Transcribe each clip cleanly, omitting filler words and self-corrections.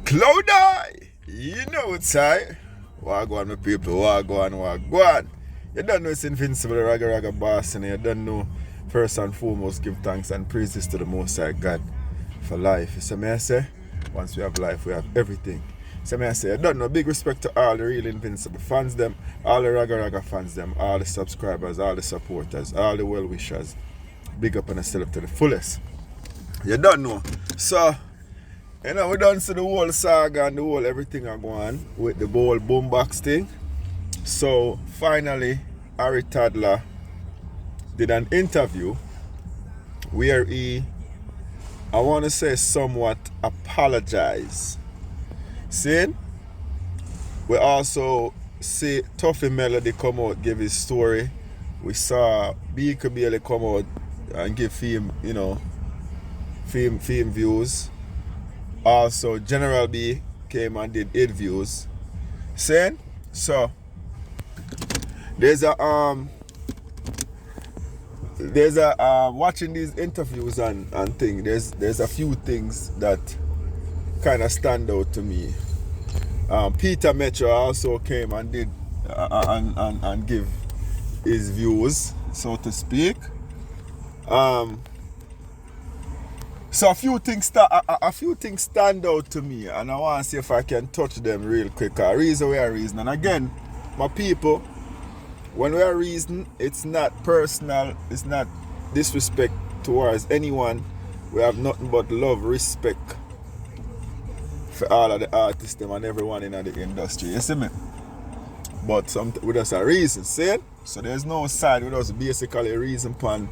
Cloud Eye! You know it's I. Wagwan, my people. Wagwan. You don't know it's invincible, raga boss, and you don't know first and foremost give thanks and praises to the Most High God for life. So may I say, once we have life, we have everything. So may I say, I don't know, big respect to all the real invincible fans them, all the raga fans them, all the subscribers, all the supporters, all the well wishers. Big up and yourself to the fullest. You don't know. So, you know, we done see the whole saga and the whole everything are going with the whole boombox thing. So finally, Toddler did an interview where he, I want to say, somewhat apologized. See, we also see Tuffy Melody come out, give his story. We saw B could barely come out and give him, film views. Also, General B came and did 8 views. Saying, so there's a watching these interviews and thing. There's a few things that kind of stand out to me. Peter Metro also came and did and give his views, so to speak. So a few things stand out to me, and I want to see if I can touch them real quick. Reason we are reason, and again, my people, when we are reason, it's not personal, it's not disrespect towards anyone. We have nothing but love, respect for all of the artists them and everyone in the industry. You see me? But with us a reason, see it? So there's no side with us basically a reason upon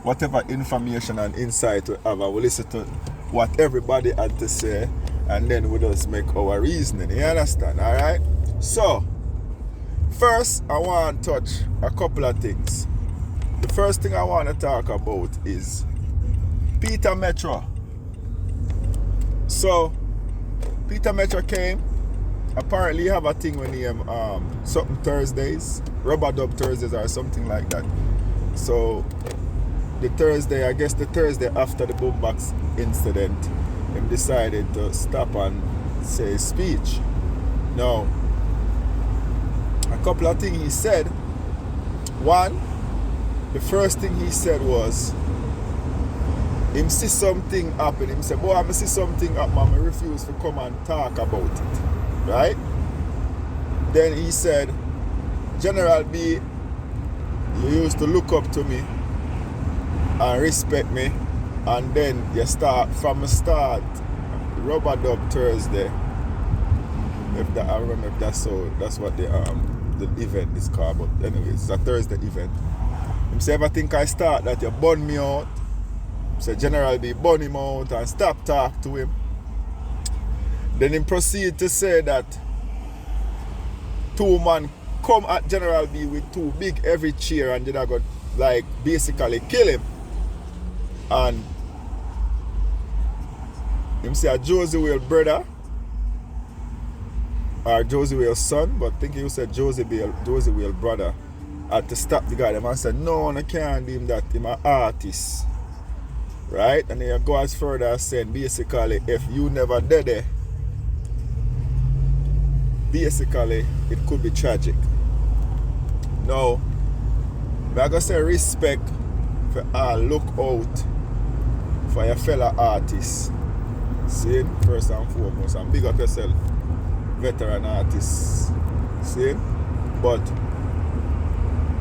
whatever information and insight we have. We listen to what everybody had to say, and then we just make our reasoning. You understand? Alright? So first, I want to touch a couple of things. The first thing I want to talk about is Peter Metro. So, Peter Metro came. Apparently, you have a thing when you something Thursdays, Rubber Dub Thursdays or something like that. So, the Thursday after the boombox incident, he decided to stop and say speech. Now, a couple of things he said. One, the first thing he said was, him see something happen. Him said, boy, I see something happen, I refuse to come and talk about it. Right? Then he said, General B, you used to look up to me and respect me, and then you start from the start, Rubber Dub Thursday. I remember if that's what the event is called, but anyways, it's a Thursday event. Him say, ever think I start that you burn me out? So General B burn him out and stop talk to him. Then him proceed to say that 2 man come at General B with 2 big heavy chair and then I got like basically kill him. And him say a Josie Whale brother or Josie Whale's son, but I think he said Josie Whale brother had to stop the guy. The man said, no, I can't do him that, he's an artist. Right? And then you go as further as saying basically if you never did it, basically it could be tragic. Now, I'm gonna say respect for all look out for your fellow artists. See, first and foremost, and big up yourself, veteran artists. See, but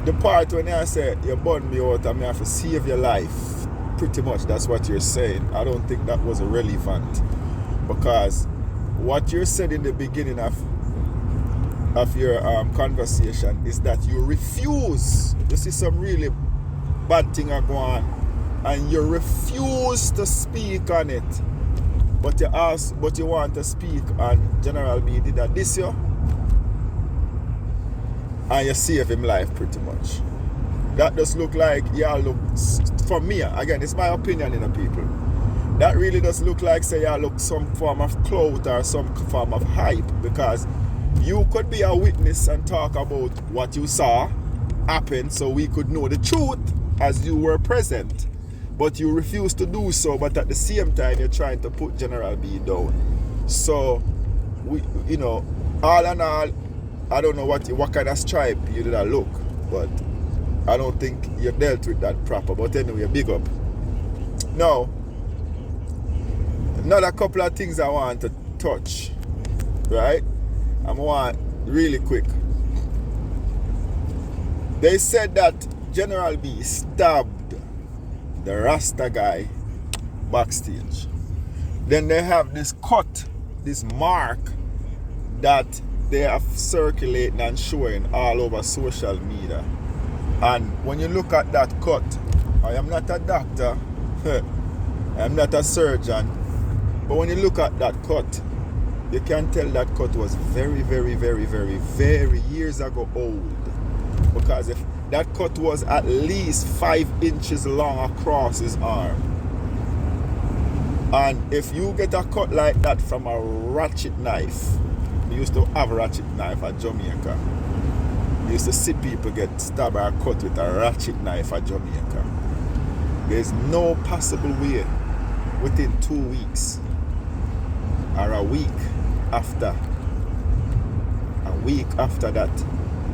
the part when I say you burn me out and I have to save your life, pretty much that's what you're saying. I don't think that was relevant, because what you said in the beginning of your conversation is that you refuse. You see some really bad thing are going on, and you refuse to speak on it. But you want to speak, and General B did that this year, and you save him life pretty much. That does look like, for me, again, it's my opinion in the people. That really does look like, say, look some form of clout or some form of hype, because you could be a witness and talk about what you saw happen so we could know the truth as you were present. But you refuse to do so, but at the same time, you're trying to put General B down. So we, all in all, I don't know what kind of stripe you did look, but I don't think you dealt with that proper. But anyway, big up. Now, another couple of things I want to touch, right? I want really quick. They said that General B stabbed the Rasta guy backstage. Then they have this cut, this mark that they are circulating and showing all over social media. And when you look at that cut, I am not a doctor, I am not a surgeon, but when you look at that cut, you can tell that cut was very, very, very, very, very years ago old. Because if that cut was at least 5 inches long across his arm, and if you get a cut like that from a ratchet knife, we used to have a ratchet knife at Jamaica. You used to see people get stabbed or cut with a ratchet knife at Jamaica. There's no possible way within 2 weeks or a week after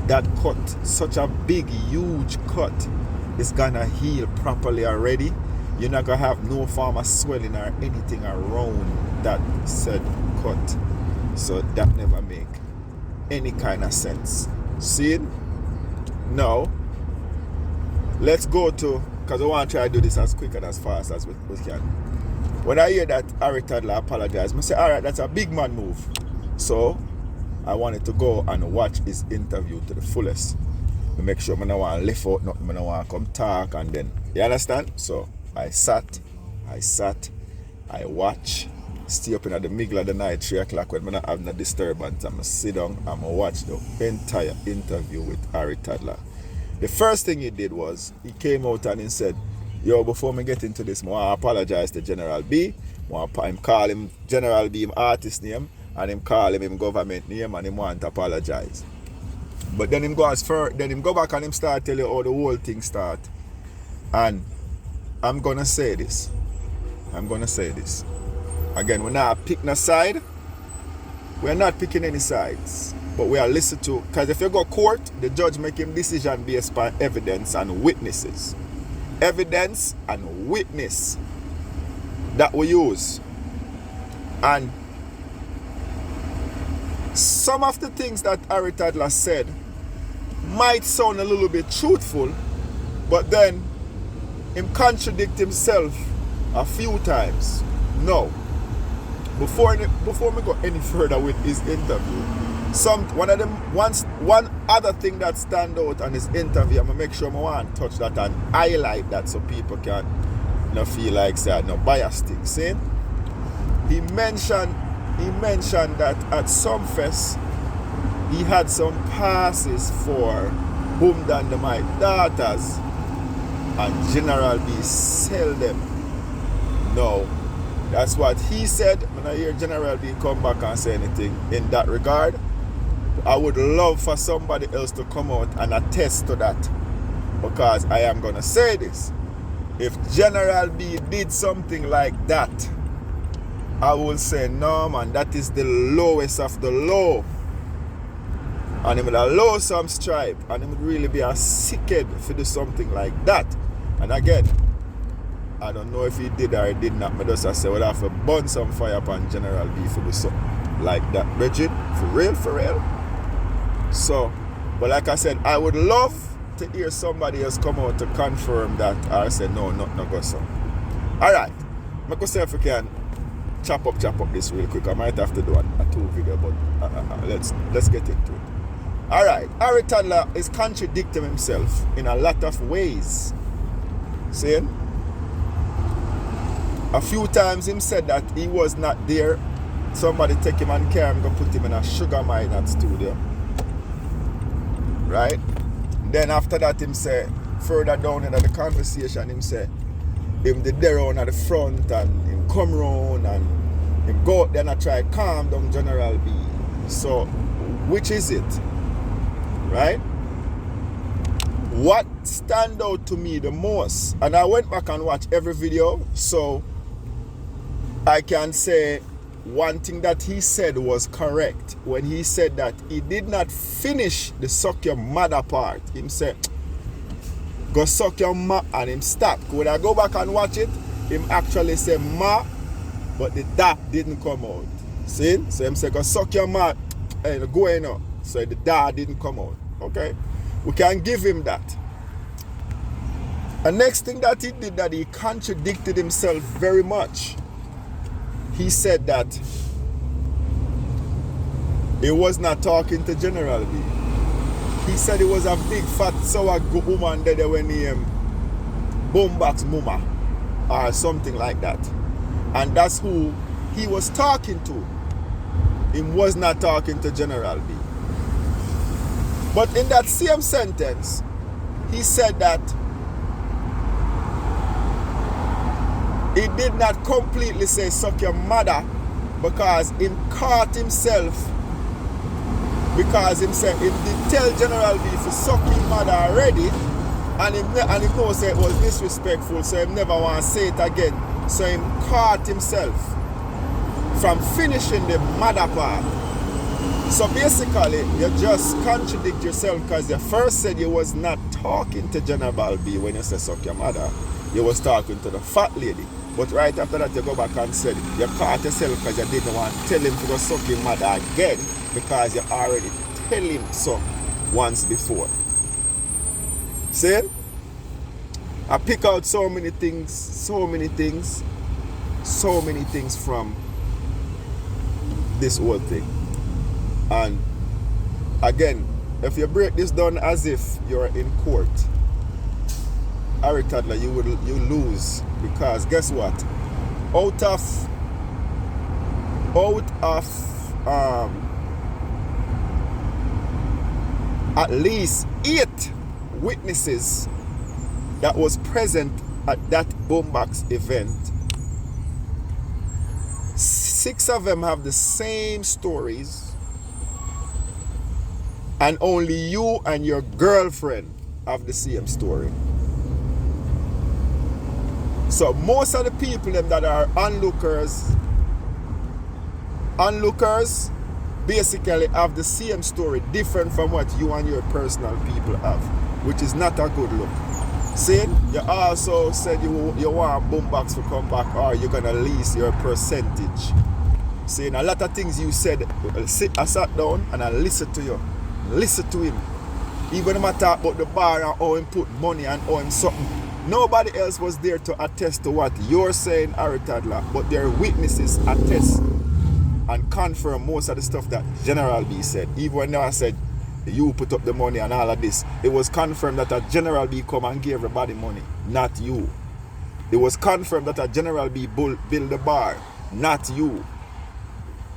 that cut, such a big, huge cut, is gonna heal properly already. You're not gonna have no form of swelling or anything around that said cut. So that never make any kind of sense. See it? Now, let's go to, because I want to try to do this as quick and as fast as we can. When I hear that Harry Toddler apologized, I say, alright, that's a big man move. So, I wanted to go and watch his interview to the fullest. To make sure I don't want to lift out nothing, I don't want to come talk and then, you understand? So, I sat, I watch, stay up in the middle of the night, 3 o'clock when I don't have no disturbance. I'm going to sit down and watch the entire interview with Harry Toddler. The first thing he did was, he came out and he said, yo, before me get into this, I want to apologize to General B. I'm call him General B, him artist name, and him call him government name, and him want to apologize. But then him go as far, then him go back and him start tell you how the whole thing start. And I'm gonna say this. Again, we're not picking a side. We're not picking any sides. But we are listening to, because if you go court, the judge make him decision based upon evidence and witnesses. Evidence and witness that we use. And some of the things that Harry Toddler said might sound a little bit truthful, but then him contradict himself a few times. No. Before we go any further with his interview, one other thing that stand out on his interview, I'm gonna make sure I want to touch that and highlight that so people can not feel like say no bias thing. See? He mentioned that at some fest he had some passes for Boom Dynamite daughters and General B sell them. No. That's what he said. When I hear General B come back and say anything in that regard, I would love for somebody else to come out and attest to that. Because I am going to say this. If General B did something like that, I will say, no man, that is the lowest of the low. And he would allow some stripe. And he would really be a sickhead if he do something like that. And again, I don't know if he did or he did not. But just I say, well, I have to burn some fire upon General B for do something like that. Bridget, for real. So, but like I said, I would love to hear somebody else come out to confirm that or say, no go so. Alright, I could say if we can chop up this real quick. I might have to do a 2 video, but let's get into it. Alright, Harry Toddler is contradicting himself in a lot of ways. See? A few times him said that he was not there. Somebody take him and carry him, go put him in a sugar mine at studio. Right? Then after that him say, further down in the conversation, him say, him the there on at the front and him come round and him go out there and try calm down General B. So, which is it? Right? What stand out to me the most, and I went back and watched every video, so I can say one thing that he said was correct when he said that he did not finish the suck your mother part. Him said, go suck your ma, and him stop. When I go back and watch it, him actually say ma, but the da didn't come out. See? So him say, go suck your ma, and go in now. So the da didn't come out. Okay? We can give him that. The next thing that he did, that he contradicted himself very much. He said that he was not talking to General B. He said it was a big fat sour woman there when he Boombox Mama or something like that. And that's who he was talking to. He was not talking to General B. But in that same sentence, he said that he did not completely say suck your mother, because he caught himself, because he said he did tell General B to suck his mother already, and he knows it was disrespectful, so he never want to say it again. So he caught himself from finishing the mother part. So basically, you just contradict yourself, because you first said you was not talking to General B when you said suck your mother. You was talking to the fat lady. But right after that, you go back and said you caught yourself because you didn't want to tell him to go suck his mother again, because you already tell him so once before. See? I pick out so many things from this whole thing. And again, if you break this down as if you're in court, Harry Toddler, you lose, because guess what? Out of at least 8 witnesses that was present at that Boombox event, 6 of them have the same stories, and only you and your girlfriend have the same story. So most of the people them that are onlookers basically have the same story, different from what you and your personal people have, which is not a good look. See, you also said you want Boombox to come back, or you're gonna lease your percentage. See, a lot of things you said, I sat down and I listened to you. Listen to him. Even when I talk about the bar and how him put money and how him something, nobody else was there to attest to what you're saying, Harry Toddler, but their witnesses attest and confirm most of the stuff that General B said. Even when I said you put up the money and all of this, it was confirmed that a General B come and gave everybody money, not you. It was confirmed that a General B build the bar, not you.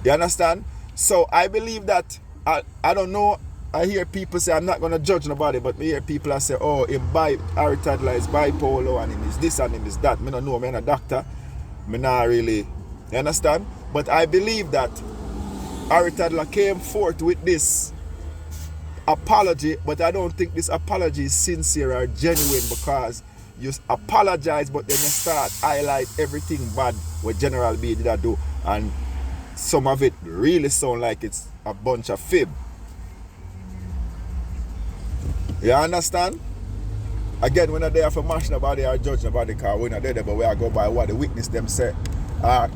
You understand? So I believe that, I don't know, I hear people say, I'm not going to judge nobody, but I hear people say, oh, Harry Toddler is bipolar and him is this and him is that. I don't know, I'm a doctor. I'm not really, you understand? But I believe that Harry Toddler came forth with this apology, but I don't think this apology is sincere or genuine, because you apologize, but then you start highlight everything bad what General B did do, and some of it really sound like it's a bunch of fib. You understand? Again, we're not there for mash nobody or judge nobody, because we're not there, but we are go by what the witness them say.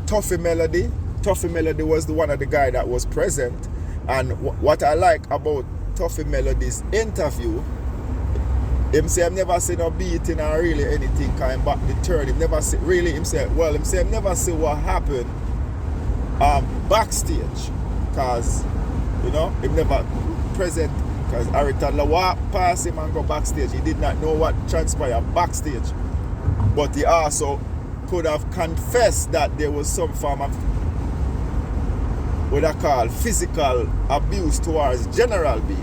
Tuffy Melody was the one of the guy that was present, and what I like about Tuffy Melody's interview, him say I've never seen no beating or really anything kind back the turn. Him never see really, him say I've never see what happened backstage, because him never present, because Harry Toddler walked past him and go backstage. He did not know what transpired backstage, but he also could have confessed that there was some form of what I call physical abuse towards General B.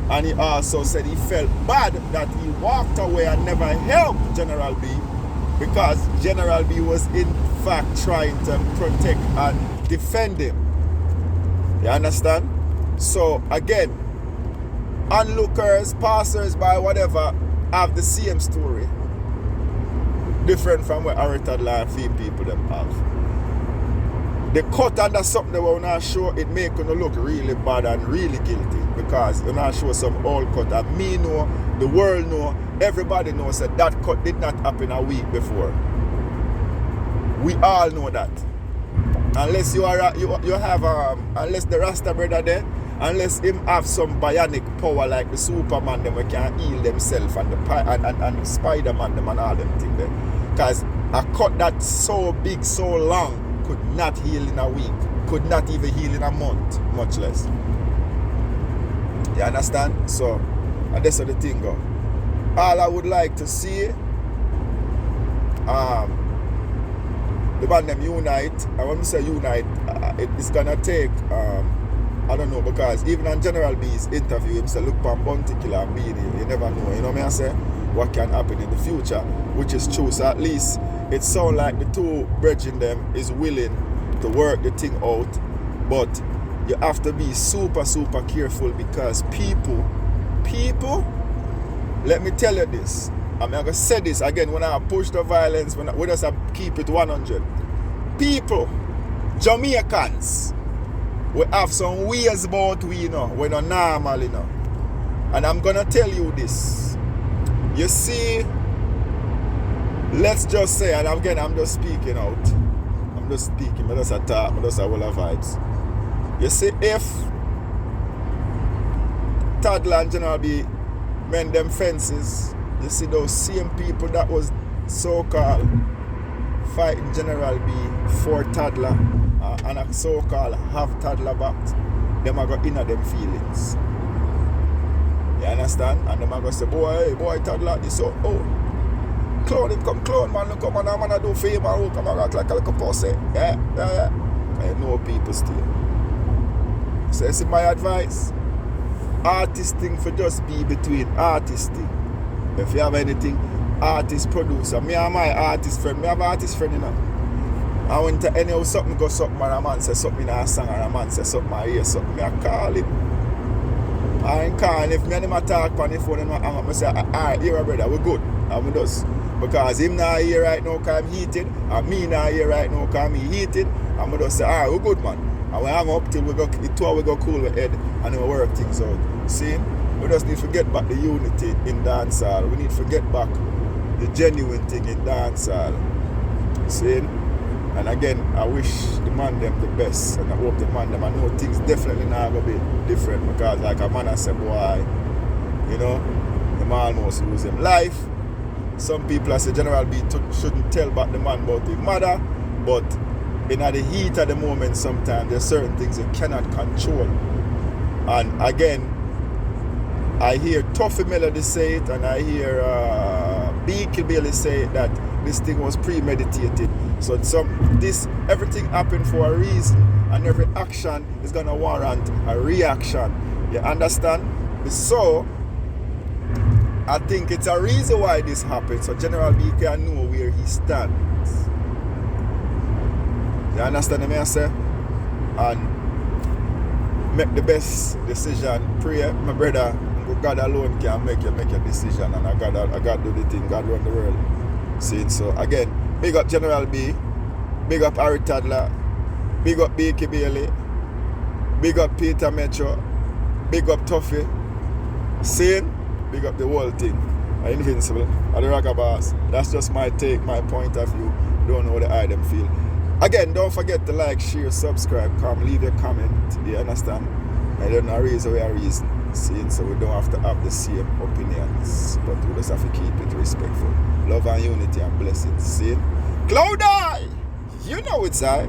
And he also said he felt bad that he walked away and never helped General B, because General B was in fact trying to protect and defend him. You understand? So again, onlookers, passers-by, whatever, have the same story, different from what Harry Toddler and few people them have. The cut under something that we're not sure, it make you look really bad and really guilty because you're not sure some old cut. And me know, the world know, everybody knows that cut did not happen a week before. We all know that. Unless you have unless the Rasta brother there, unless him have some bionic power like the Superman, them we can heal themselves and the Spider-Man them and all them things there. Because a cut that's so big, so long, could not heal in a week, could not even heal in a month, much less. You understand? So, and that's how the thing go. All I would like to see, the band them unite. And when we say unite, it's gonna take, I don't know, because even on General B's interview, him say, look pan Buntikiller and Beanie, you never know, you know what I say? What can happen in the future, which is true. So at least it sounds like the two brethren them is willing to work the thing out, but you have to be super, super careful because people, let me tell you this. I'm going to say this again when I push the violence, when I just keep it 100. People, Jamaicans, we have some ways about we, you know, we're not normal, you know. And I'm going to tell you this. You see, let's just say, and again, I'm just speaking out. I'm just speaking, I just talk, I just have all the vibes. You see, if Toddler and General B mend them fences, you see those same people that was so-called fighting General B for Toddler and a so-called have Toddler back, them are going to inner them feelings. You understand? And them are going to say, boy, Toddler, this so, clown him, come clown, man, look, come on, man, I do fame, man, come on, act like a little pussy. Yeah. I know people still. So this is my advice. Artisting for just be between artisting. If you have anything, artist producer. Me and my artist friend, me have an artist friend, you know. I went to any something go something and a man say something in a song and a man say something I hear something. Me I call him. I ain't calling. If me and him a talk on the phone and I say, alright, here brother, we good. And we does. Because him not here right now because I'm heated. And me not here right now because I'm heated. And we just say, alright, we good, man. And we hang up till we go, the two we go cool with head and we work things out. See? We just need to get back the unity in dancehall. We need to get back the genuine thing in dancehall. See? And again, I wish the man them the best. And I hope the man them, I know things definitely not going to be different. Because like a man I said, boy, you know, him almost lose him life. Some people I say General B shouldn't tell about the man about his mother. But in the heat of the moment sometimes, there's certain things you cannot control. And again, I hear Tuffy Melody say it, and I hear Beaky Bailey say it, that this thing was premeditated. So everything happened for a reason, and every action is gonna warrant a reaction. You understand? So I think it's a reason why this happened, so General B can know where he stands. You understand what I say? And make the best decision. Pray, my brother. God alone can make a decision, and God do the thing. God run the world. See? So again, big up General B, big up Harry Toddler, big up Beaky Bailey, big up Peter Metro, big up Tuffy. See? Big up the whole thing. Invincible. Are the Ragga Boss. That's just my take, my point of view. Don't know how the eye them feel. Again, don't forget to like, share, subscribe, leave your comment. You understand? I don't know reason we are reason. See, so we don't have to have the same opinions, but we just have to keep it respectful. Love and unity and blessings. See? Cloud Eye! You know it's I.